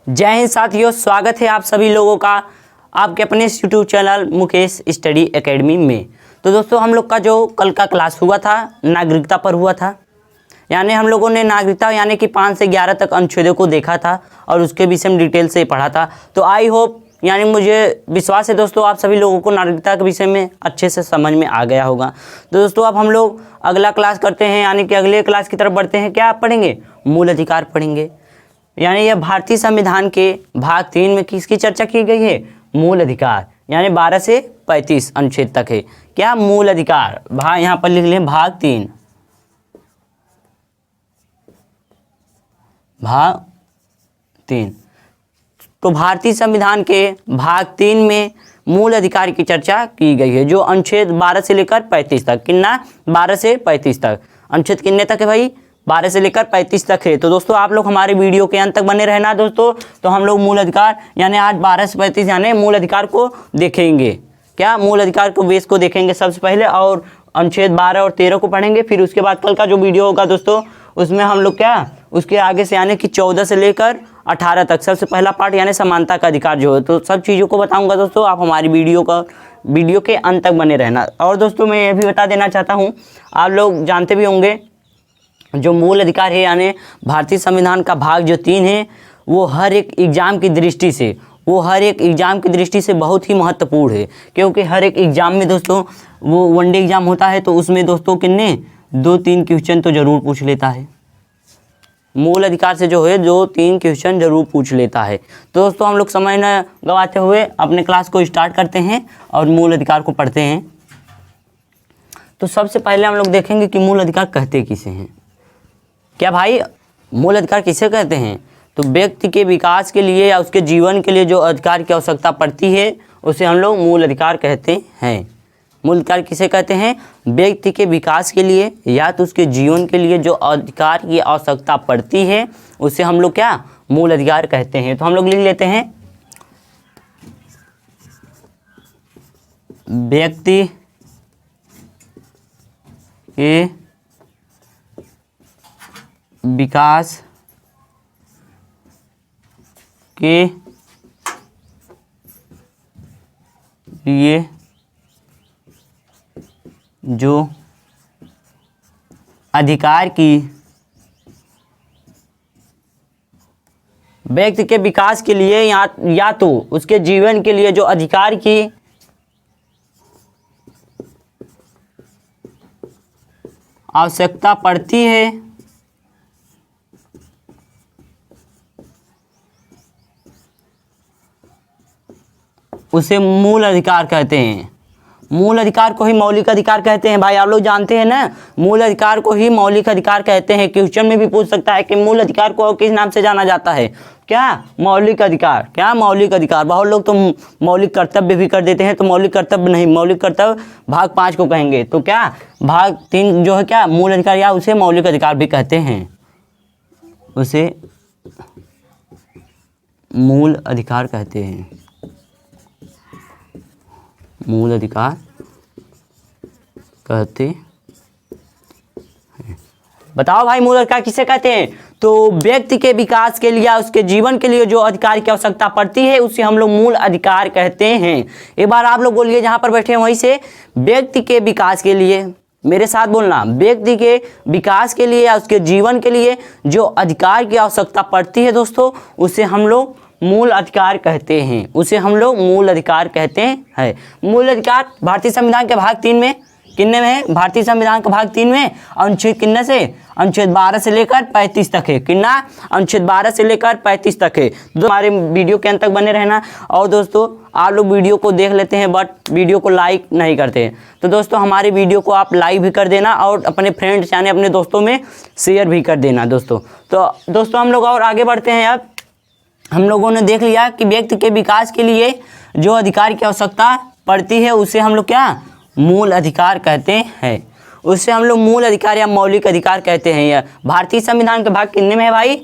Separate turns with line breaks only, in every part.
जय हिंद साथियों, स्वागत है आप सभी लोगों का आपके अपने YouTube channel Mukesh study academy में। तो दोस्तों, हम लोग का जो कल का क्लास हुआ था नागरिकता पर हुआ था, यानी हम लोगों ने नागरिकता यानी कि 5 से 11 तक अनुच्छेदों को देखा था और उसके विषय में डिटेल से पढ़ा था। तो आई होप यानी मुझे विश्वास है दोस्तों आप सभी लोगों को नागरिकता के विषय में अच्छे से समझ में आ गया होगा। तो दोस्तों अब हम लोग अगला क्लास करते हैं, यानी कि अगले क्लास की तरफ बढ़ते हैं। क्या पढ़ेंगे? मूल अधिकार पढ़ेंगे। यानी यह भारतीय संविधान के भाग 3 में किसकी चर्चा की गई है? मूल अधिकार, यानी 12 से 35 अनुच्छेद तक है। क्या? मूल अधिकार। भाग यहाँ पर लिख लें भाग 3, भाग 3। तो भारतीय संविधान के भाग 3 में मूल अधिकार की चर्चा की गई है, जो अनुच्छेद 12 से लेकर 35 तक। कितना? 12 से 35 तक। अनुच्छेद कितने तक है भाई? 12 से लेकर 35 तक है। तो दोस्तों आप लोग हमारे वीडियो के अंत तक बने रहना दोस्तों। तो हम लोग मूल अधिकार यानी आज 12 से 35 यानी मूल अधिकार को देखेंगे। क्या? मूल अधिकार को बेस को देखेंगे सबसे पहले, और अनुच्छेद 12 और 13 को पढ़ेंगे। फिर उसके बाद कल का जो वीडियो होगा दोस्तों, उसमें हम लोग क्या उसके आगे से यानी कि 14 से लेकर 18 तक सबसे पहला पार्ट यानी समानता का अधिकार जो है, तो सब चीज़ों को बताऊंगा दोस्तों। आप हमारी वीडियो के अंत तक बने रहना। और दोस्तों मैं ये भी बता देना चाहता हूँ, आप लोग जानते भी होंगे जो मूल अधिकार है यानी भारतीय संविधान का भाग जो 3 है, वो हर एक एग्ज़ाम की दृष्टि से बहुत ही महत्वपूर्ण है। क्योंकि हर एक एग्ज़ाम में दोस्तों वो वनडे एग्ज़ाम होता है, तो उसमें दोस्तों कितने 2-3 क्वेश्चन तो ज़रूर पूछ लेता है। मूल अधिकार से जो है 2-3 क्वेश्चन ज़रूर पूछ लेता है। तो दोस्तों हम लोग समय न गंवाते हुए अपने क्लास को स्टार्ट करते हैं और मूल अधिकार को पढ़ते हैं। तो सबसे पहले हम लोग देखेंगे कि मूल अधिकार कहते किसे हैं। क्या भाई? मूल अधिकार किसे कहते हैं? तो व्यक्ति के विकास के लिए या उसके जीवन के लिए जो अधिकार की आवश्यकता पड़ती है, उसे हम लोग मूल अधिकार कहते हैं। मूल अधिकार किसे कहते हैं? व्यक्ति के विकास के लिए या तो उसके जीवन के लिए जो अधिकार की आवश्यकता पड़ती है, उसे हम लोग क्या मूल अधिकार कहते हैं। तो हम लोग लिख लेते हैं व्यक्ति के विकास के लिए जो अधिकार की व्यक्ति के विकास के लिए या तो उसके जीवन के लिए जो अधिकार की आवश्यकता पड़ती है, उसे मूल अधिकार कहते हैं। मूल अधिकार को ही मौलिक अधिकार कहते हैं भाई। आप लोग जानते हैं ना, मूल अधिकार को ही मौलिक अधिकार कहते हैं। क्वेश्चन में भी पूछ सकता है कि मूल अधिकार को किस नाम से जाना जाता है? क्या? मौलिक अधिकार। क्या? मौलिक अधिकार। बहुत लोग तो मौलिक कर्तव्य भी कर देते हैं, तो मौलिक कर्तव्य नहीं, मौलिक कर्तव्य भाग 5 को कहेंगे। तो क्या भाग 3 जो है क्या मूल अधिकार, या उसे मौलिक अधिकार भी कहते हैं, उसे मूल अधिकार कहते हैं। मूल अधिकार कहते हैं। बताओ भाई मूल अधिकार किसे कहते हैं? तो व्यक्ति के विकास के लिए, उसके जीवन के लिए जो अधिकार की आवश्यकता पड़ती है, उसे हम लोग मूल अधिकार कहते हैं। एक बार आप लोग बोलिए जहां पर बैठे हैं वहीं से, व्यक्ति के विकास के लिए, मेरे साथ बोलना, व्यक्ति के विकास के लिए या उसके जीवन के लिए जो अधिकार की आवश्यकता पड़ती है दोस्तों, उसे हम लोग मूल अधिकार कहते हैं। उसे हम लोग मूल अधिकार कहते हैं। मूल अधिकार भारतीय संविधान के भाग 3 में कितने में है? भारतीय संविधान के भाग 3 में अनुच्छेद कितने से? अनुच्छेद 12 से लेकर 35 तक है। कितना? अनुच्छेद 12 से लेकर 35 तक है। तो हमारे वीडियो के अंत तक बने रहना। और दोस्तों आप लोग वीडियो को देख लेते हैं बट वीडियो को लाइक नहीं करते हैं, तो दोस्तों हमारे वीडियो को आप लाइक भी कर देना और अपने फ्रेंड्स यानी अपने दोस्तों में शेयर भी कर देना दोस्तों। तो दोस्तों हम लोग और आगे बढ़ते हैं। अब हम लोगों ने देख लिया कि व्यक्ति के विकास के लिए जो अधिकार की आवश्यकता पड़ती है, उसे हम लोग क्या मूल अधिकार कहते हैं। उसे हम लोग मूल अधिकार या मौलिक अधिकार कहते हैं। यह भारतीय संविधान के भाग कितने में है भाई?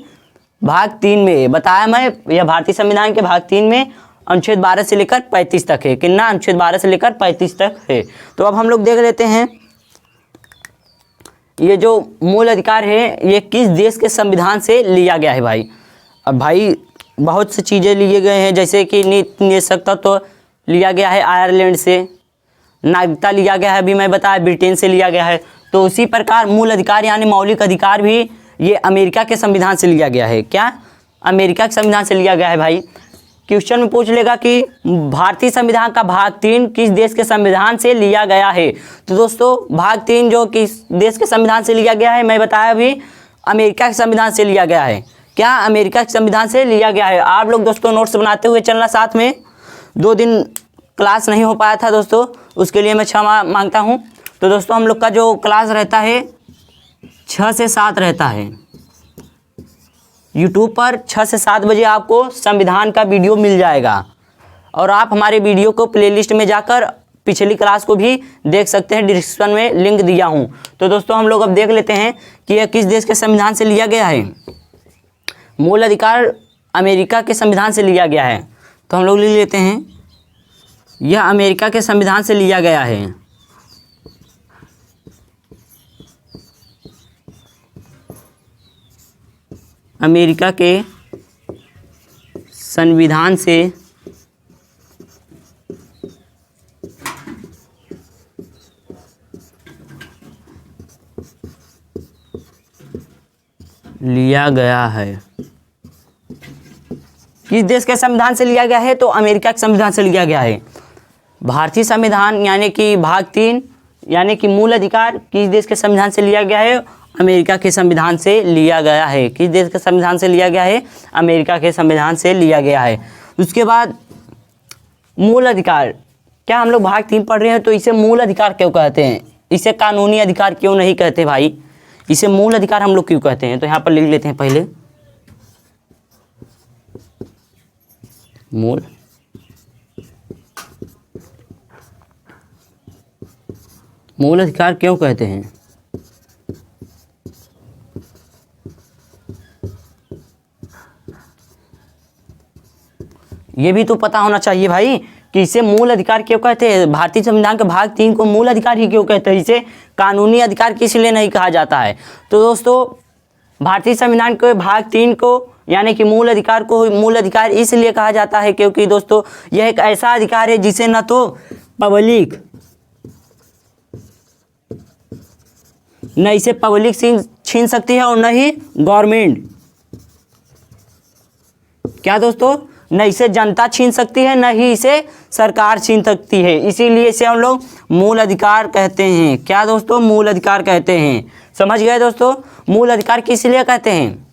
भाग 3 में बताया मैं। यह भारतीय संविधान के भाग 3 में अनुच्छेद 12 से लेकर 35 तक है। कितना? अनुच्छेद 12 से लेकर 35 तक है। तो अब हम लोग देख लेते हैं ये जो मूल अधिकार है ये किस देश के संविधान से लिया गया है भाई। अब भाई बहुत सी चीज़ें लिए गए हैं, जैसे कि निःशक्तत्व तो लिया गया है आयरलैंड से, नागरिकता लिया गया है, अभी मैं बताया ब्रिटेन से लिया गया है। तो उसी प्रकार मूल अधिकार यानी मौलिक अधिकार भी ये अमेरिका के संविधान से लिया गया है। क्या? अमेरिका के संविधान से लिया गया है भाई। क्वेश्चन में पूछ लेगा कि भारतीय संविधान का भाग 3 किस देश के संविधान से लिया गया है। तो दोस्तों भाग 3 जो किस देश के संविधान से लिया गया है, मैं बताया अभी अमेरिका के संविधान से लिया गया है। क्या? अमेरिका के संविधान से लिया गया है। आप लोग दोस्तों नोट्स बनाते हुए चलना साथ में। 2 दिन क्लास नहीं हो पाया था दोस्तों, उसके लिए मैं क्षमा मांगता हूँ। तो दोस्तों हम लोग का जो क्लास रहता है 6 से 7 रहता है यूट्यूब पर। 6 से 7 बजे आपको संविधान का वीडियो मिल जाएगा, और आप हमारे वीडियो को प्लेलिस्ट में जाकर पिछली क्लास को भी देख सकते हैं, डिस्क्रिप्शन में लिंक दिया हूँ। तो दोस्तों हम लोग अब देख लेते हैं कि यह किस देश के संविधान से लिया गया है। मूल अधिकार अमेरिका के संविधान से लिया गया है। तो हम लोग लिख लेते हैं यह अमेरिका के संविधान से लिया गया है। अमेरिका के संविधान से लिया गया है। किस देश के संविधान से लिया गया है? तो अमेरिका के संविधान से लिया गया है। भारतीय संविधान यानी कि भाग 3 यानी कि मूल अधिकार किस देश के संविधान से लिया गया है? अमेरिका के संविधान से लिया गया है। किस देश के संविधान से लिया गया है? अमेरिका के संविधान से लिया गया है। उसके बाद मूल अधिकार, क्या हम लोग भाग 3 पढ़ रहे हैं तो इसे मूल अधिकार क्यों कहते हैं? इसे कानूनी अधिकार क्यों नहीं कहते भाई? इसे मूल अधिकार हम लोग क्यों कहते हैं? तो यहाँ पर लिख लेते हैं पहले मूल अधिकार क्यों कहते हैं? ये भी तो पता होना चाहिए भाई कि इसे मूल अधिकार क्यों कहते हैं। भारतीय संविधान के भाग 3 को मूल अधिकार ही क्यों कहते हैं? इसे कानूनी अधिकार किस लिए नहीं कहा जाता है? तो दोस्तों भारतीय संविधान के भाग 3 को यानी कि मूल अधिकार को मूल अधिकार इसलिए कहा जाता है क्योंकि दोस्तों यह एक ऐसा अधिकार है जिसे न तो पब्लिक न इसे पब्लिक छीन सकती है और न ही गवर्नमेंट, क्या दोस्तों, न इसे जनता छीन सकती है, न ही इसे सरकार छीन सकती है। इसीलिए इसे हम लोग मूल अधिकार कहते हैं। क्या दोस्तों? मूल अधिकार कहते हैं। समझ गए दोस्तों? मूल अधिकार किस लिए कहते हैं?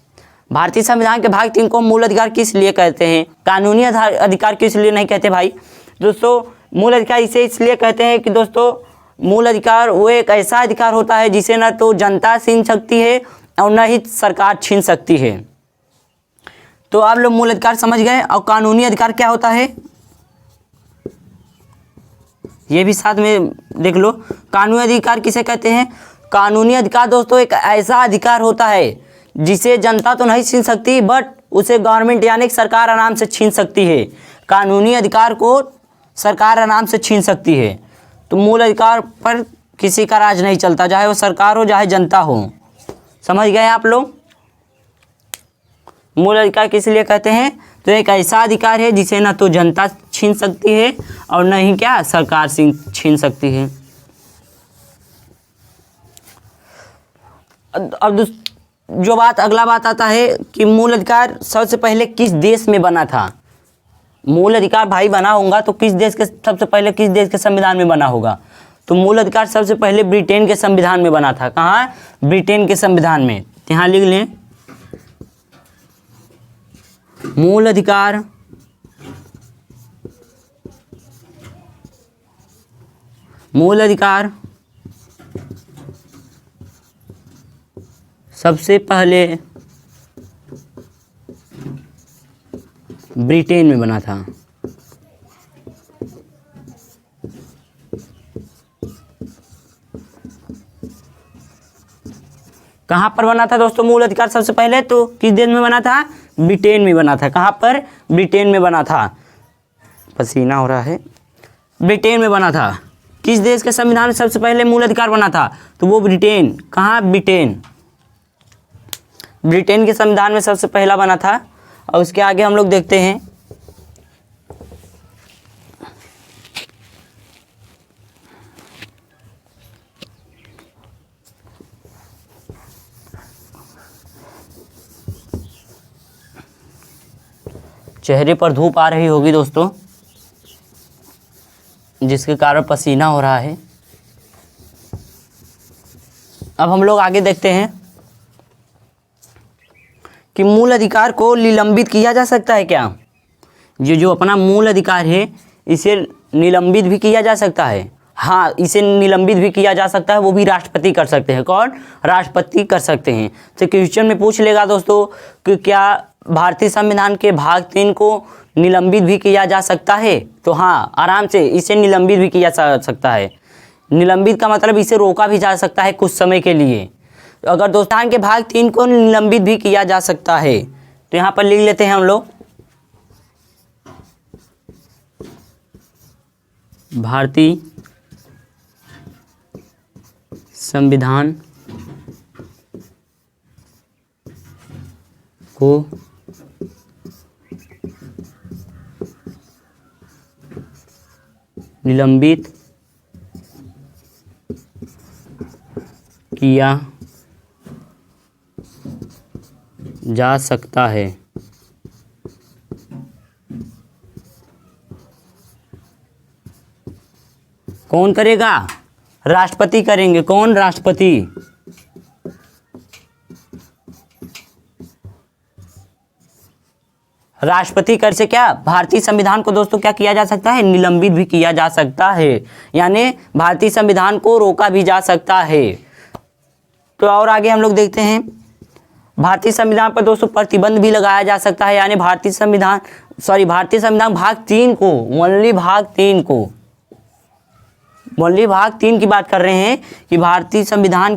भारतीय संविधान के भाग 3 को मूल अधिकार किस लिए कहते हैं? कानूनी अधिकार किस लिए नहीं कहते भाई? दोस्तों मूल अधिकार इसे इसलिए कहते हैं कि दोस्तों मूल अधिकार वो एक ऐसा अधिकार होता है जिसे न तो जनता छीन सकती है और न ही सरकार छीन सकती है। तो आप लोग मूल अधिकार समझ गए। और कानूनी अधिकार क्या होता है ये भी साथ में देख लो। कानूनी अधिकार किसे कहते हैं? कानूनी अधिकार दोस्तों एक ऐसा अधिकार होता है जिसे जनता तो नहीं छीन सकती बट उसे गवर्नमेंट यानी कि सरकार आराम से छीन सकती है। कानूनी अधिकार को सरकार आराम से छीन सकती है। तो मूल अधिकार पर किसी का राज नहीं चलता, चाहे वो सरकार हो चाहे जनता हो। समझ गए आप लोग? मूल अधिकार किस लिए कहते हैं? तो एक ऐसा अधिकार है जिसे ना तो जनता छीन सकती है और न ही क्या सरकार छीन सकती है। अब जो अगला बात आता है कि मूल अधिकार सबसे पहले किस देश में बना था। मूल अधिकार भाई बना होगा तो किस देश के सबसे पहले किस देश के संविधान में बना होगा? तो मूल अधिकार सबसे पहले ब्रिटेन के संविधान में बना था। कहाँ? ब्रिटेन के संविधान में। यहाँ लिख लें मूल अधिकार सबसे पहले ब्रिटेन में बना था। कहाँ पर बना था दोस्तों मूल अधिकार सबसे पहले? तो किस देश में बना था? ब्रिटेन में बना था। कहाँ पर? ब्रिटेन में बना था। पसीना हो रहा है। ब्रिटेन में बना था। किस देश के संविधान में सबसे पहले मूल अधिकार बना था? तो वो ब्रिटेन। कहाँ? ब्रिटेन। ब्रिटेन के संविधान में सबसे पहला बना था। और उसके आगे हम लोग देखते हैं चेहरे पर धूप आ रही होगी दोस्तों, जिसके कारण पसीना हो रहा है। अब हम लोग आगे देखते हैं कि मूल अधिकार को निलंबित किया जा सकता है क्या। ये जो अपना मूल अधिकार है इसे निलंबित भी किया जा सकता है। हाँ, इसे निलंबित भी किया जा सकता है, वो भी राष्ट्रपति कर सकते हैं। कौन? राष्ट्रपति कर सकते हैं। तो क्वेश्चन में पूछ लेगा दोस्तों कि क्या भारतीय संविधान के भाग 3 को निलंबित भी किया जा सकता है, तो हाँ, आराम से इसे निलंबित भी किया जा सकता है। निलंबित का मतलब इसे रोका भी जा सकता है कुछ समय के लिए। तो अगर दोस्तान के भाग 3 को निलंबित भी किया जा सकता है, तो यहाँ पर लिख लेते हैं हम लोग भारतीय संविधान को निलंबित किया जा सकता है। कौन करेगा? राष्ट्रपति करेंगे। कौन? राष्ट्रपति। राष्ट्रपति कर से क्या भारतीय संविधान को दोस्तों क्या किया जा सकता है? निलंबित भी किया जा सकता है, यानी भारतीय संविधान को रोका भी जा सकता है। तो और आगे हम लोग देखते हैं भारतीय संविधान पर दोस्तों प्रतिबंध भी लगाया जा सकता है, यानी भारतीय संविधान भाग 3 को, ओनली भाग 3 को, ओनली भाग 3 की बात कर रहे हैं कि भारतीय संविधान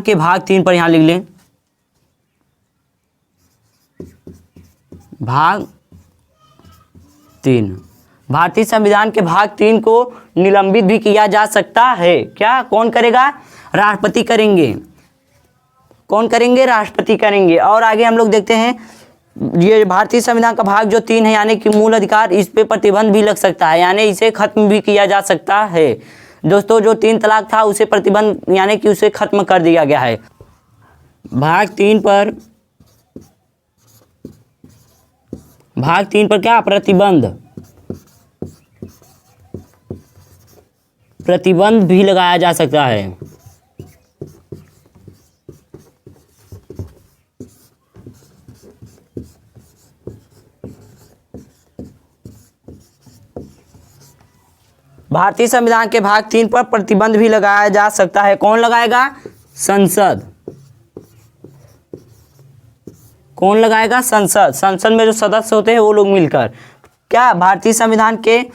के भाग 3 पर यहाँ लिख लें भाग 3। भारतीय संविधान के भाग 3 को निलंबित भी किया जा सकता है। क्या? कौन करेगा? राष्ट्रपति करेंगे। कौन करेंगे? राष्ट्रपति करेंगे। और आगे हम लोग देखते हैं ये भारतीय संविधान का भाग जो 3 है, यानी कि मूल अधिकार, इस पे प्रतिबंध भी लग सकता है, यानी इसे खत्म भी किया जा सकता है। दोस्तों जो 3 तलाक था उसे प्रतिबंध, यानी कि उसे खत्म कर दिया गया है। भाग 3 पर क्या? प्रतिबंध भी लगाया जा सकता है। भारतीय संविधान के भाग 3 पर प्रतिबंध भी लगाया जा सकता है। कौन लगाएगा? संसद। कौन लगाएगा? संसद। संसद में जो सदस्य होते हैं वो लोग मिलकर क्या भारतीय संविधान के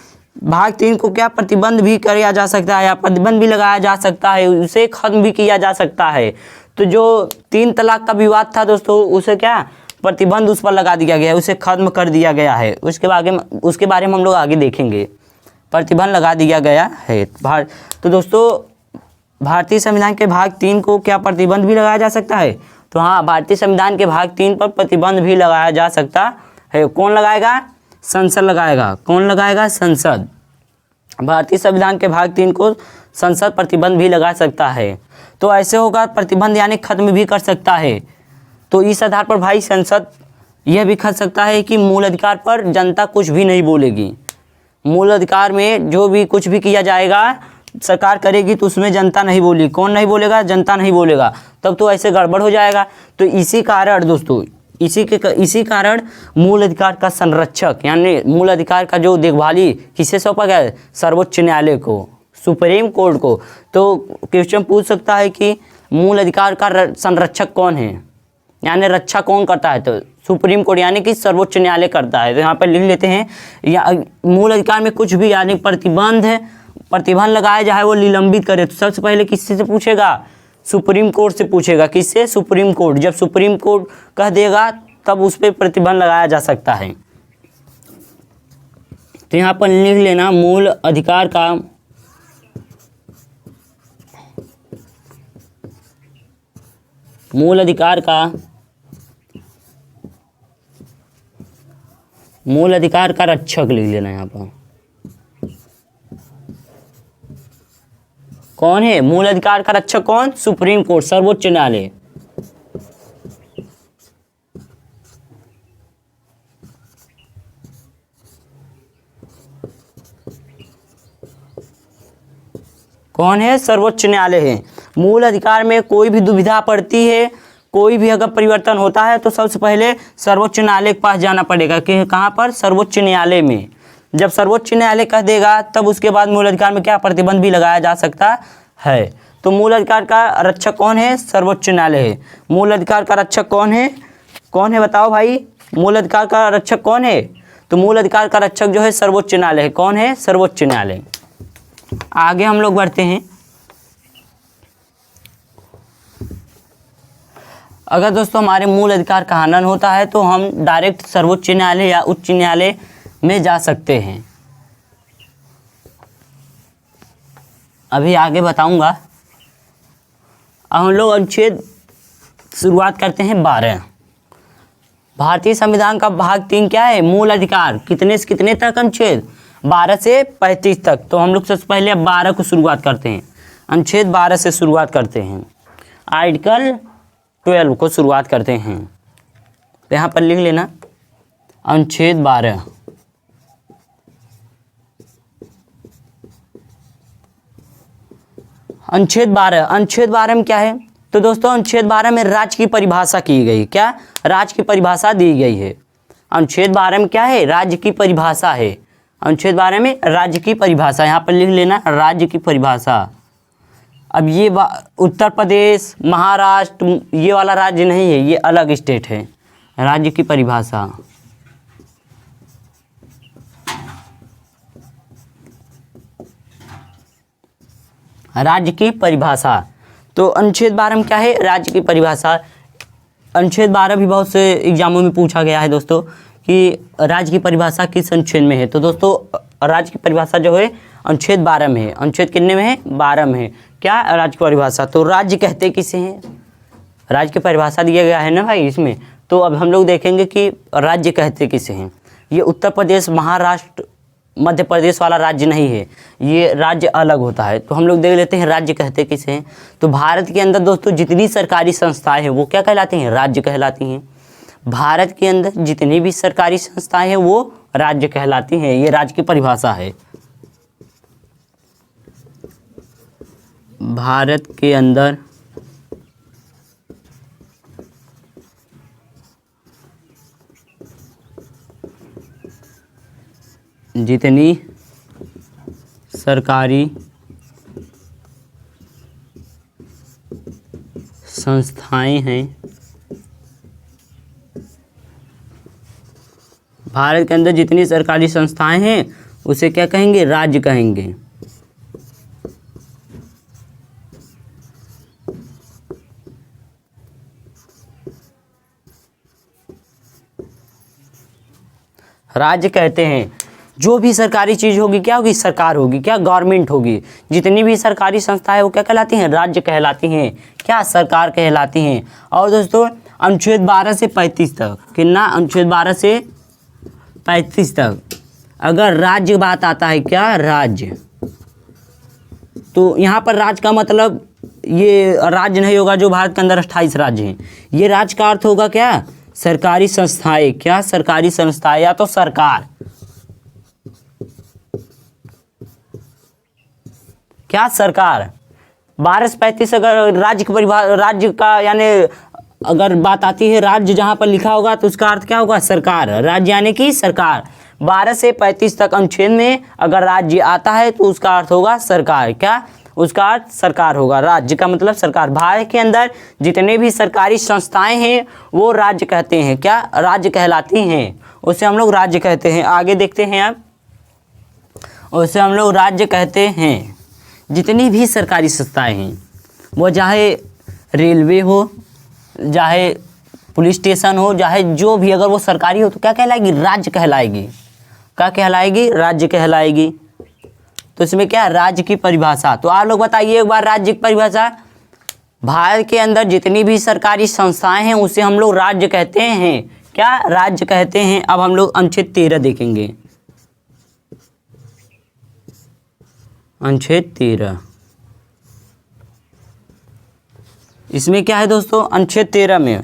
भाग 3 को क्या प्रतिबंध भी किया जा सकता है, या प्रतिबंध भी लगाया जा सकता है, उसे खत्म भी किया जा सकता है। तो जो 3 तलाक का विवाद था दोस्तों, उसे क्या प्रतिबंध उस पर लगा दिया गया है, उसे खत्म कर दिया गया है। उसके बारे में हम लोग आगे देखेंगे। प्रतिबंध लगा दिया गया है। तो दोस्तों भारतीय संविधान के भाग 3 को क्या प्रतिबंध भी लगाया जा सकता है? तो हाँ, भारतीय संविधान के भाग 3 पर प्रतिबंध भी लगाया जा सकता है। कौन लगाएगा? संसद लगाएगा। कौन लगाएगा? संसद। भारतीय संविधान के भाग 3 को संसद प्रतिबंध भी लगा सकता है। तो ऐसे होगा प्रतिबंध, यानी खत्म भी कर सकता है। तो इस आधार पर भाई संसद यह भी कह सकता है कि मूल अधिकार पर जनता कुछ भी नहीं बोलेगी। मूल अधिकार में जो भी कुछ भी किया जाएगा सरकार करेगी तो उसमें जनता नहीं बोली। कौन नहीं बोलेगा? जनता नहीं बोलेगा। तब तो ऐसे गड़बड़ हो जाएगा। तो इसी कारण दोस्तों इसी कारण मूल अधिकार का संरक्षक, यानी मूल अधिकार का जो देखभाली किसे सौंपा गया है? सर्वोच्च न्यायालय को, सुप्रीम कोर्ट को। तो क्वेश्चन पूछ सकता है कि मूल अधिकार का संरक्षक कौन है, यानी रक्षा कौन करता है? तो सुप्रीम कोर्ट, यानी कि सर्वोच्च न्यायालय करता है। तो यहाँ पर लिख लेते हैं या मूल अधिकार में कुछ भी यानी प्रतिबंध लगाए जाए वो निलंबित करे, तो सबसे पहले किससे से पूछेगा? सुप्रीम कोर्ट से पूछेगा। किससे? Supreme court. जब सुप्रीम कोर्ट कह देगा तब उस पर प्रतिबंध लगाया जा सकता है। तो यहाँ पर लिख लेना मूल अधिकार का मूल अधिकार का रक्षक लिख लेना यहाँ पर। कौन है मूल अधिकार का रक्षक? कौन? सुप्रीम कोर्ट, सर्वोच्च न्यायालय। कौन है? सर्वोच्च न्यायालय है। मूल अधिकार में कोई भी दुविधा पड़ती है, कोई भी अगर परिवर्तन होता है तो सबसे पहले सर्वोच्च न्यायालय के पास जाना पड़ेगा कि कहाँ पर? सर्वोच्च न्यायालय में। जब सर्वोच्च न्यायालय कह देगा तब उसके बाद मूल अधिकार में क्या प्रतिबंध भी लगाया जा सकता है। तो मूल अधिकार का रक्षक कौन है? सर्वोच्च न्यायालय है। मूल अधिकार का रक्षक कौन है? कौन है बताओ भाई, मूल अधिकार का रक्षक कौन है? तो मूल अधिकार का रक्षक जो है सर्वोच्च न्यायालय है। कौन है? सर्वोच्च न्यायालय। आगे हम लोग बढ़ते हैं। अगर दोस्तों हमारे मूल अधिकार का हनन होता है तो हम डायरेक्ट सर्वोच्च न्यायालय या उच्च न्यायालय में जा सकते हैं। अभी आगे बताऊंगा। अब हम लोग अनुच्छेद शुरुआत करते हैं 12। भारतीय संविधान का भाग 3 क्या है? मूल अधिकार। कितने से कितने तक अनुच्छेद? 12 से 35 तक। तो हम लोग सबसे पहले 12 को शुरुआत करते हैं। अनुच्छेद 12 से शुरुआत करते हैं। आर्टिकल 12 को शुरुआत करते हैं। तो यहाँ पर लिख लेना अनुच्छेद 12। अनुच्छेद 12। अनुच्छेद 12 में क्या है? तो दोस्तों अनुच्छेद 12 में राज्य की परिभाषा की गई। क्या? राज्य की परिभाषा दी गई है। अनुच्छेद 12 में क्या है? राज्य की परिभाषा है। अनुच्छेद 12 में राज्य की परिभाषा, यहाँ पर लिख लेना राज्य की परिभाषा। अब ये उत्तर प्रदेश, महाराष्ट्र, ये वाला राज्य नहीं है, ये अलग स्टेट है। राज्य की परिभाषा। राज्य की परिभाषा। तो अनुच्छेद 12 में क्या है? राज्य की परिभाषा। अनुच्छेद 12 भी बहुत से एग्जामों में पूछा गया है दोस्तों कि राज्य की परिभाषा किस अनुच्छेद में है। तो दोस्तों राज्य की परिभाषा जो है अनुच्छेद 12 में है। अनुच्छेद कितने में है? 12 में है। क्या? राज्य की परिभाषा। तो राज्य कहते किसे हैं? राज्य की परिभाषा दिया गया है ना भाई इसमें। तो अब हम लोग देखेंगे कि राज्य कहते किसे हैं। ये उत्तर प्रदेश, महाराष्ट्र, मध्य प्रदेश वाला राज्य नहीं है, ये राज्य अलग होता है। तो हम लोग देख लेते हैं राज्य कहते किसे हैं। तो भारत के अंदर दोस्तों जितनी सरकारी संस्थाएं हैं वो क्या कहलाती हैं? राज्य कहलाती हैं। भारत के अंदर जितनी भी सरकारी संस्थाएं हैं वो राज्य कहलाती हैं। ये राज्य की परिभाषा है। भारत के अंदर जितनी सरकारी संस्थाएं हैं, भारत के अंदर जितनी सरकारी संस्थाएं हैं उसे क्या कहेंगे? राज्य कहेंगे। राज्य कहते हैं जो भी सरकारी चीज़ होगी क्या होगी? सरकार होगी। क्या? गवर्नमेंट होगी। जितनी भी सरकारी संस्थाएं वो क्या कहलाती हैं? राज्य कहलाती हैं। क्या? सरकार कहलाती हैं। और दोस्तों अनुच्छेद 12 से 35 तक, कितना? अनुच्छेद 12 से 35 तक अगर राज्य बात आता है, क्या? राज्य, तो यहाँ पर राज्य का मतलब ये राज्य नहीं होगा जो भारत के अंदर 28 राज्य हैं। ये राज्य का अर्थ होगा क्या? सरकारी संस्थाएं। क्या? सरकारी संस्थाएं या तो सरकार। क्या? सरकार। 12 से 35 अगर राज्य की परिभाषा, राज्य का यानी अगर बात आती है राज्य जहाँ पर लिखा होगा तो उसका अर्थ क्या होगा? सरकार। राज्य यानी कि सरकार। 12 से 35 तक अनुच्छेद में अगर राज्य आता है तो उसका अर्थ होगा सरकार। क्या? उसका अर्थ सरकार होगा। राज्य का मतलब सरकार। भारत के अंदर जितने भी सरकारी संस्थाएं हैं वो राज्य कहते हैं। क्या? राज्य कहलाती हैं। उसे हम लोग राज्य कहते हैं। आगे देखते हैं अब। उसे हम लोग राज्य कहते हैं जितनी भी सरकारी संस्थाएं हैं, वो चाहे रेलवे हो, चाहे पुलिस स्टेशन हो, चाहे जो भी, अगर वो सरकारी हो तो क्या कहलाएगी? राज्य कहलाएगी। क्या कहलाएगी? राज्य कहलाएगी। तो इसमें क्या? राज्य की परिभाषा। तो आप लोग बताइए एक बार राज्य की परिभाषा। भारत के अंदर जितनी भी सरकारी संस्थाएं हैं उसे हम लोग राज्य कहते हैं। क्या राज्य कहते हैं। अब हम लोग अनुच्छेद 13 देखेंगे। अनुच्छेद 13 इसमें क्या है दोस्तों, अनुच्छेद 13 में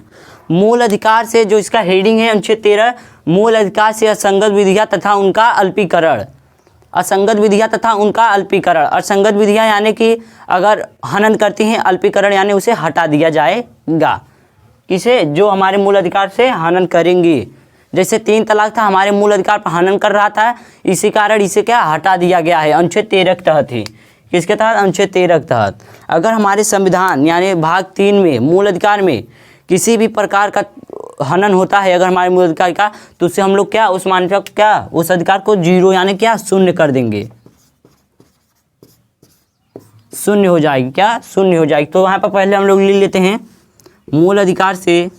मूल अधिकार से, जो इसका हेडिंग है अनुच्छेद 13, मूल अधिकार से असंगत विधियां तथा उनका अल्पीकरण। असंगत विधियां तथा उनका अल्पीकरण। असंगत विधियां यानी कि अगर हनन करती हैं, अल्पीकरण यानी उसे हटा दिया जाएगा। किसे, जो हमारे मूल अधिकार से हनन करेंगी। जैसे 3 तलाक था, हमारे मूल अधिकार पर हनन कर रहा था, इसी कारण इसे क्या हटा दिया गया है, अनुच्छेद 13 के तहत ही। किसके तहत, अनुच्छेद 13 के तहत। अगर हमारे संविधान यानी भाग 3 में मूल अधिकार में किसी भी प्रकार का हनन होता है अगर हमारे मूल अधिकार का, तो उससे हम लोग क्या, उस मान्यता को क्या, उस अधिकार को 0 यानी क्या, शून्य कर देंगे। शून्य हो जाएगी, क्या, शून्य हो जाएगी। तो वहाँ पर पहले हम लोग ले लेते हैं, मूल अधिकार से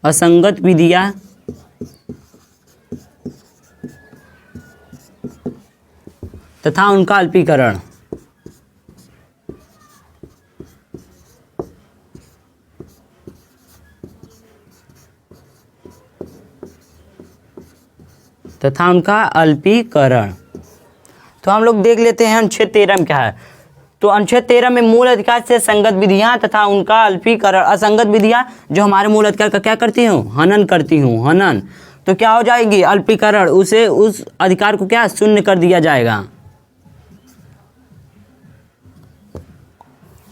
असंगत विधियां तथा उनका अल्पीकरण। तथा उनका अल्पीकरण। तो हम लोग देख लेते हैं अनुच्छेद 13 में क्या है। तो अनुच्छेद 13 में मूल अधिकार से संगत विधियां तथा उनका अल्पीकरण। असंगत विधियां जो हमारे मूल अधिकार का क्या करती हूँ, हनन करती हूँ, हनन, तो क्या हो जाएगी, अल्पीकरण, उसे, उस अधिकार को क्या, शून्य कर दिया जाएगा।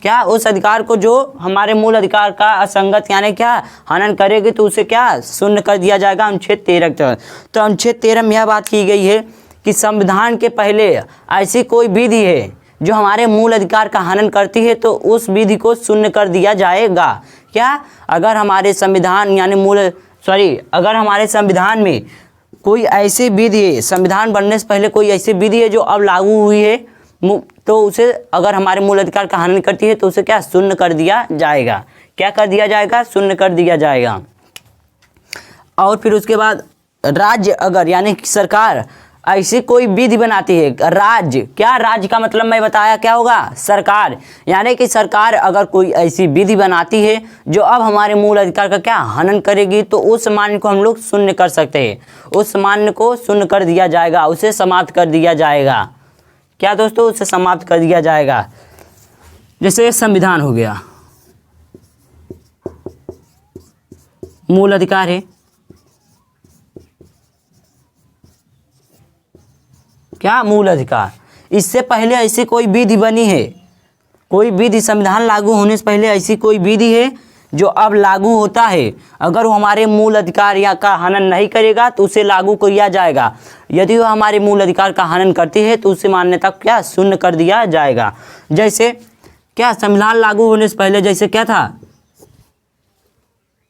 क्या, उस अधिकार को जो हमारे मूल अधिकार का असंगत यानी क्या हनन करेगी तो उसे क्या, शून्य कर दिया जाएगा, अनुच्छेद 13 के तहत। तो अनुच्छेद 13 में यह बात की गई है कि संविधान के पहले ऐसी कोई विधि है जो हमारे मूल अधिकार का हनन करती है तो उस विधि को शून्य कर दिया जाएगा। क्या, अगर हमारे संविधान यानी अगर हमारे संविधान में कोई ऐसी विधि है, संविधान बनने से पहले कोई ऐसी विधि है जो अब लागू हुई है, तो उसे अगर हमारे मूल अधिकार का हनन करती है तो उसे क्या, शून्य कर दिया जाएगा। क्या कर दिया जाएगा, शून्य कर दिया जाएगा। और फिर उसके बाद राज्य अगर यानी सरकार ऐसी कोई विधि बनाती है, राज्य, क्या, राज्य का मतलब मैं बताया क्या होगा, सरकार, यानी कि सरकार अगर कोई ऐसी विधि बनाती है जो अब हमारे मूल अधिकार का क्या, हनन करेगी, तो उस मान्य को हम लोग शून्य कर सकते हैं। उस मान्य को शून्य कर दिया जाएगा, उसे समाप्त कर दिया जाएगा। क्या दोस्तों, उसे समाप्त कर दिया जाएगा। जैसे संविधान हो गया, मूल अधिकार है, क्या, मूल अधिकार। इससे पहले ऐसी कोई विधि बनी है, कोई विधि संविधान लागू होने से पहले ऐसी कोई विधि है जो अब लागू होता है, अगर वो हमारे मूल अधिकार या का हनन नहीं करेगा तो उसे लागू किया जाएगा। यदि वो हमारे मूल अधिकार का हनन करती है तो उसे मान्यता क्या, शून्य कर दिया जाएगा। जैसे क्या, संविधान लागू होने से पहले जैसे क्या था,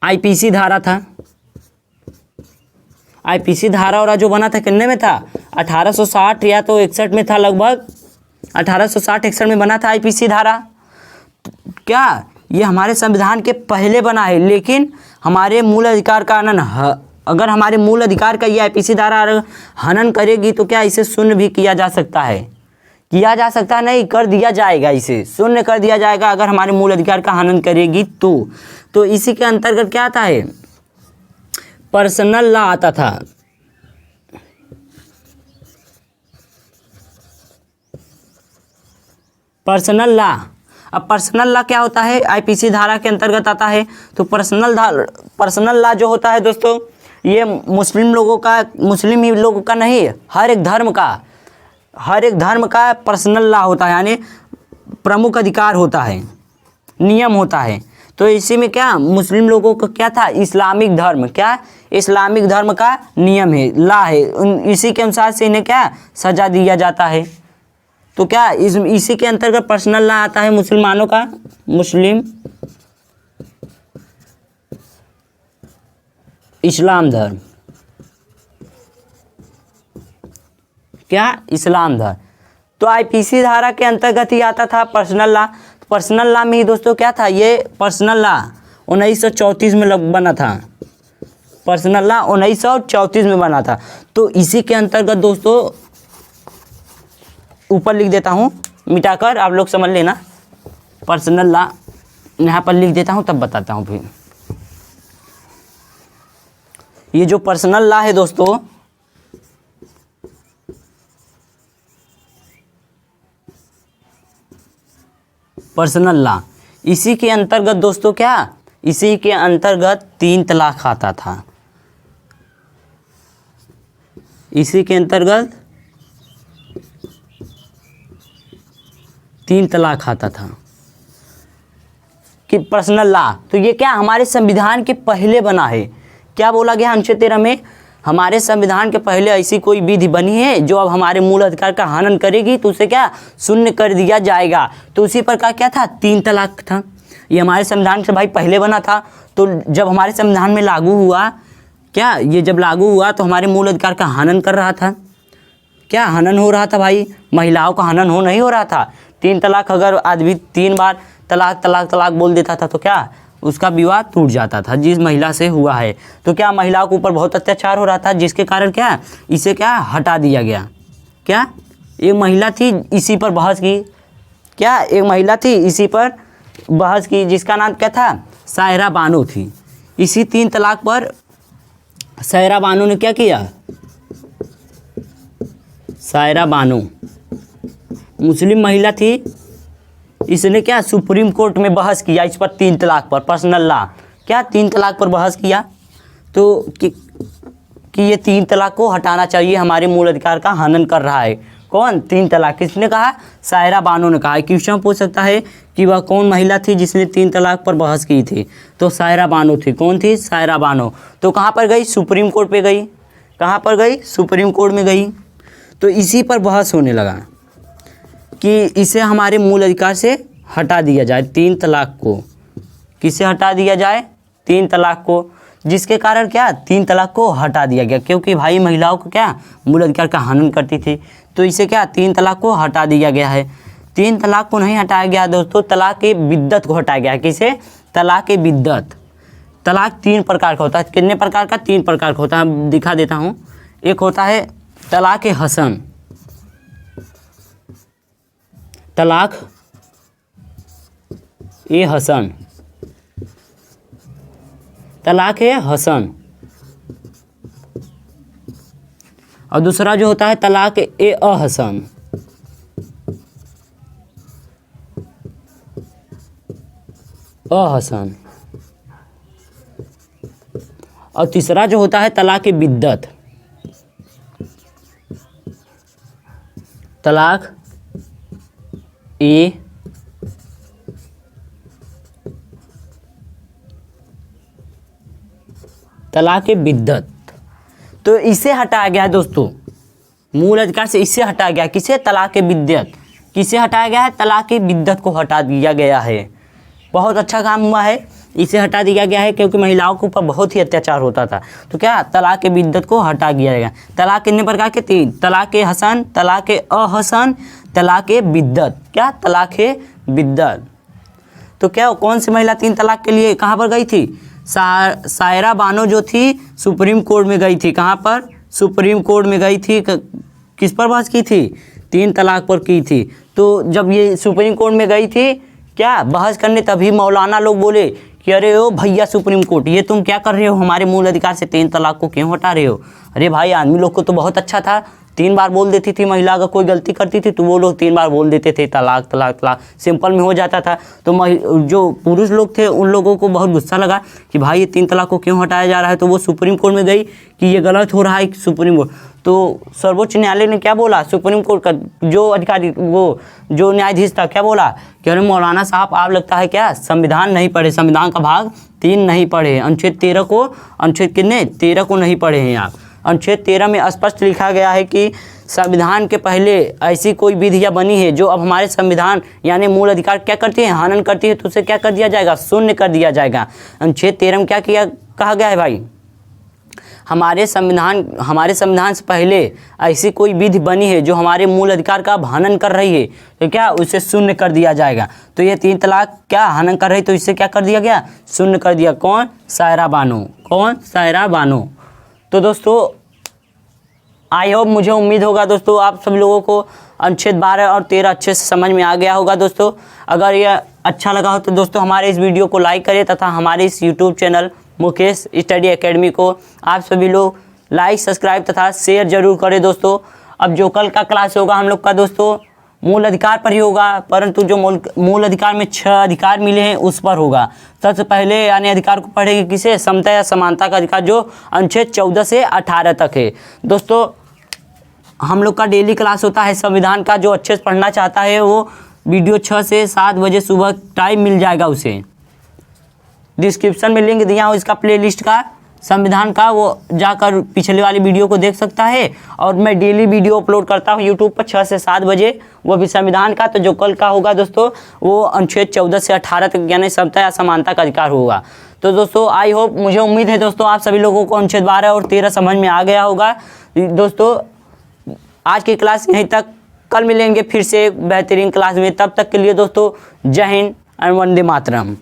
आईपीसी धारा था। आईपीसी धारा और जो बना था कितने में था, 1860 या तो 61 में था, लगभग 1860-61 में बना था आईपीसी धारा। क्या, ये हमारे संविधान के पहले बना है, लेकिन हमारे मूल अधिकार का हनन, अगर हमारे मूल अधिकार का ये आईपीसी धारा हनन करेगी तो क्या इसे शून्य भी किया जा सकता है, किया जा सकता है, नहीं, कर दिया जाएगा, इसे शून्य कर दिया जाएगा अगर हमारे मूल अधिकार का हनन करेगी तो इसी के अंतर्गत क्या आता है, पर्सनल लॉ आता था। पर्सनल लॉ, अब पर्सनल लॉ क्या होता है, आईपीसी धारा के अंतर्गत आता है। तो पर्सनल लॉ जो होता है दोस्तों, ये मुस्लिम ही लोगों का नहीं, हर एक धर्म का पर्सनल लॉ होता है, यानी प्रमुख अधिकार होता है, नियम होता है। तो इसी में क्या, मुस्लिम लोगों का क्या था, इस्लामिक धर्म, क्या, इस्लामिक धर्म का नियम है, लॉ है, इसी के अनुसार से इन्हें क्या, सजा दिया जाता है। तो क्या, इसी के अंतर्गत पर्सनल लॉ आता है मुसलमानों का, मुस्लिम इस्लाम धर्म, क्या, इस्लाम धर्म। तो आईपीसी धारा के अंतर्गत ही आता था पर्सनल लॉ। पर्सनल लॉ में ही दोस्तों क्या था, ये पर्सनल लॉ 1934 में बना था। पर्सनल लॉ 1934 में बना था। तो इसी के अंतर्गत दोस्तों ऊपर लिख देता हूँ मिटाकर, आप लोग समझ लेना। पर्सनल लॉ यहाँ पर लिख देता हूँ तब बताता हूँ फिर। ये जो पर्सनल लॉ है दोस्तों, पर्सनल लॉ, इसी के अंतर्गत दोस्तों क्या, इसी के अंतर्गत 3 तलाक आता था। इसी के अंतर्गत 3 तलाक आता था कि पर्सनल लॉ। तो ये क्या हमारे संविधान के पहले बना है। क्या बोला गया अनुच्छेद 13 में, हमारे संविधान के पहले ऐसी कोई विधि बनी है जो अब हमारे मूल अधिकार का हनन करेगी तो उसे क्या शून्य कर दिया जाएगा। तो उसी प्रकार क्या था, 3 तलाक था। ये हमारे संविधान से भाई पहले बना था। तो जब हमारे संविधान में लागू हुआ, क्या ये जब लागू हुआ तो हमारे मूल अधिकार का हनन कर रहा था। क्या हनन हो रहा था भाई, महिलाओं का हनन हो नहीं हो रहा था। 3 तलाक अगर आदमी 3 बार तलाक तलाक तलाक बोल देता था तो क्या उसका विवाह टूट जाता था जिस महिला से हुआ है। तो क्या महिलाओं के ऊपर बहुत अत्याचार हो रहा था, जिसके कारण क्या इसे क्या हटा दिया गया। क्या एक महिला थी इसी पर बहस की, क्या एक महिला थी इसी पर बहस की जिसका नाम क्या था, सायरा बानो थी। इसी 3 तलाक पर सायरा बानो ने क्या किया, सायरा बानो मुस्लिम महिला थी, इसने क्या सुप्रीम कोर्ट में बहस किया इस पर 3 तलाक पर, पर्सनल लॉ, क्या 3 तलाक पर बहस किया। तो कि ये 3 तलाक को हटाना चाहिए, हमारे मूल अधिकार का हनन कर रहा है। कौन 3 तलाक, किसने कहा, सायरा बानो ने कहा। क्वेश्चन पूछ सकता है कि वह कौन महिला थी जिसने 3 तलाक पर बहस की थी। तो सायरा बानो थी। कौन थी, सायरा बानो। तो कहाँ पर गई, सुप्रीम कोर्ट पे गई। कहाँ पर गई, सुप्रीम कोर्ट में गई। तो इसी पर बहस होने लगा कि इसे हमारे मूल अधिकार से हटा दिया जाए, 3 तलाक को। किसे हटा दिया जाए, 3 तलाक को। जिसके कारण क्या 3 तलाक को हटा दिया गया, क्योंकि भाई महिलाओं को क्या मूल अधिकार का हनन करती थी। तो इसे क्या 3 तलाक को हटा दिया गया है। 3 तलाक को नहीं हटाया गया दोस्तों, तलाक के बिद्दत को हटाया गया। किसे, तलाक के बिद्दत। तलाक 3 प्रकार का होता है। कितने प्रकार का, 3 प्रकार का होता है, दिखा देता हूँ। एक होता है तलाक हसन, तलाक ए हसन, तलाक ए हसन। और दूसरा जो होता है तलाक ए अहसन। अहसन। और तीसरा जो होता है तलाक ए बिद्दत। तलाक ए तलाक बिद्दत। तो इसे हटाया गया है दोस्तों, मूल अधिकार से इसे हटाया गया। किसे, तलाक बिद्दत। किसे हटाया गया है, तलाक बिद्दत को हटा दिया गया है। बहुत अच्छा काम हुआ है, इसे हटा दिया गया है, क्योंकि महिलाओं के ऊपर बहुत ही अत्याचार होता था। तो क्या तलाक बिद्दत को हटा दिया गया। तलाक कितने प्रकार के, 3, तलाक हसन, तलाक अहसन, तलाक बिद्दत। क्या, तलाक बिद्दत। तो क्या कौन सी महिला 3 तलाक के लिए कहाँ पर गई थी, सायरा बानो जो थी सुप्रीम कोर्ट में गई थी। कहाँ पर, सुप्रीम कोर्ट में गई थी। किस पर बहस की थी, 3 तलाक पर की थी। तो जब ये सुप्रीम कोर्ट में गई थी क्या बहस करने, तभी मौलाना लोग बोले कि अरे ओ भैया सुप्रीम कोर्ट, ये तुम क्या कर रहे हो, हमारे मूल अधिकार से 3 तलाक को क्यों हटा रहे हो। अरे भाई आदमी लोग को तो बहुत अच्छा था, 3 बार बोल देती थी महिला, अगर कोई गलती करती थी तो वो लोग 3 बार बोल देते थे तलाक तलाक तलाक, सिंपल में हो जाता था। तो जो पुरुष लोग थे उन लोगों को बहुत गुस्सा लगा कि भाई ये 3 तलाक को क्यों हटाया जा रहा है। तो वो सुप्रीम कोर्ट में गई कि ये गलत हो रहा है सुप्रीम कोर्ट। तो सर्वोच्च न्यायालय ने क्या बोला, सुप्रीम कोर्ट का जो अधिकारी, वो जो न्यायाधीश था, क्या बोला कि अरे मौलाना साहब आप लगता है क्या संविधान नहीं पढ़े, संविधान का भाग 3 नहीं पढ़े, अनुच्छेद 13 को, अनुच्छेद कितने 13 को नहीं पढ़े हैं आप। अनुच्छेद 13 में स्पष्ट लिखा गया है कि संविधान के पहले ऐसी कोई विधियाँ बनी है जो अब हमारे संविधान यानी मूल अधिकार क्या करती है, हनन करती है, तो उसे क्या कर दिया जाएगा, शून्य कर दिया जाएगा। अनुच्छेद 13 में क्या किया कहा गया है भाई, हमारे संविधान से पहले ऐसी कोई विधि बनी है जो हमारे मूल अधिकार का हनन कर रही है तो क्या उसे शून्य कर दिया जाएगा। तो ये 3 तलाक क्या हनन कर रही, तो इससे क्या कर दिया गया, शून्य कर दिया। कौन, सायरा बानो। कौन, सायरा बानो। तो दोस्तों आई होप, मुझे उम्मीद होगा दोस्तों आप सब लोगों को अनुच्छेद 12 और 13 अच्छे से समझ में आ गया होगा। दोस्तों अगर यह अच्छा लगा हो तो दोस्तों हमारे इस वीडियो को लाइक करें तथा हमारे इस YouTube channel Mukesh study academy को आप सभी लोग लाइक, सब्सक्राइब तथा शेयर जरूर करें। दोस्तों अब जो कल का क्लास होगा हम लोग का दोस्तों मूल अधिकार पर ही होगा, परंतु जो मूल अधिकार में 6 अधिकार मिले हैं उस पर होगा। सबसे पहले यानी अधिकार को पढ़ेंगे किसे, समता या समानता का अधिकार जो अनुच्छेद 14 से 18 तक है। दोस्तों हम लोग का डेली क्लास होता है संविधान का, जो अच्छे से पढ़ना चाहता है वो वीडियो 6 से 7 बजे सुबह टाइम मिल जाएगा उसे। डिस्क्रिप्शन में लिंक दिया हूँ इसका प्लेलिस्ट का, संविधान का, वो जाकर पिछले वाली वीडियो को देख सकता है। और मैं डेली वीडियो अपलोड करता हूँ यूट्यूब पर 6 से 7 बजे, वो भी संविधान का। तो जो कल का होगा दोस्तों वो अनुच्छेद 14 से 18 तक यानी समता या समानता का अधिकार होगा। तो दोस्तों आई होप, मुझे उम्मीद है दोस्तों आप सभी लोगों को अनुच्छेद 12 और 13 समझ में आ गया होगा। दोस्तों आज की क्लास यहीं तक, कल मिलेंगे फिर से एक बेहतरीन क्लास में। तब तक के लिए दोस्तों जय हिंद और वंदे मातरम।